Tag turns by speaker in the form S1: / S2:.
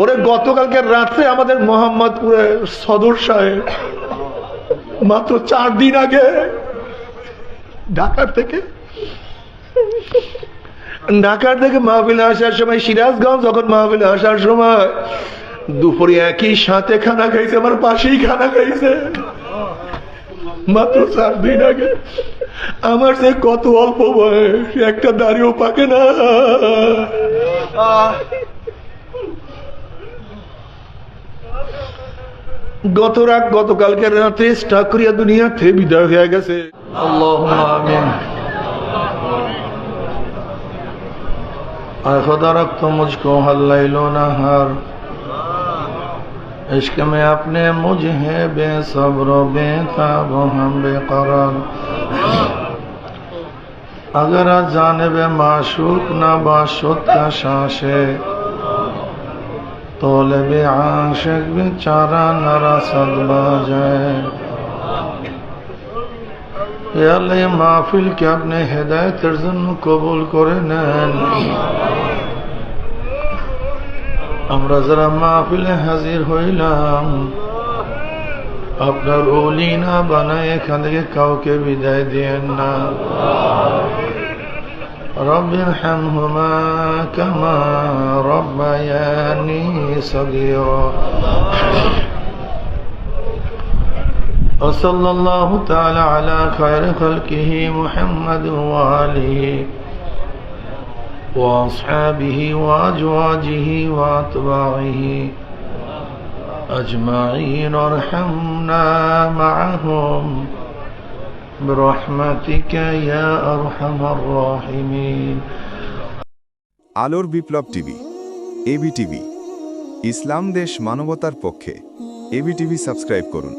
S1: ওরে গতকালকে রাত্রে আমাদের মোহাম্মদপুরের সদর সাহেব মাত্র 4 দিন আগে ঢাকা থেকে মাহফিলে আসার সময়, সিরাজগঞ্জ যখন মাহফিলে আসার সময় দুপুরে একই সাথে খানা খাইছে, আমার পাশেই খানা খাইছে মাত্র 4 দিন আগে। আমার সে কত অল্প বয়স, একটা দাড়িও পাকে না। গতকালকে রাতে স্ট্রাক করিয়া দুনিয়াতে বিদায় হয়ে গেছে। আল্লাহুম্মা আমিন। आए खुदा रख तो मुझको हर लैलो नहर, इश्क में अपने मुझे बेसब्र बेताब हम बेकरार। अगर जानिब माशूक ना बाशुद का शाशे, तोलब आशिक बेचारा नरसद बाजाए। আল্লাহ মাহফিলকে আপনি হেদায়েতের জন্য কবুল করে নেন। আমরা যারা মাহফিলে হাজির হইলাম, আপনার ওলি না বানায় এখান থেকে কাউকে বিদায় দিয়েন না। রব্বিরহামহুমা কামা রব্বায়ানি সগীরা। وصلى الله تعالى على خير خلقه محمد وآله وأصحابه وأزواجه وأتباعه أجمعين وارحمنا معهم برحمتك يا أرحم الراحمين।
S2: আলোর বিপ্লব টিভি, এবি টিভি, ইসলাম দেশ মানবতার পক্ষে। এবি টিভি সাবস্ক্রাইব করুন।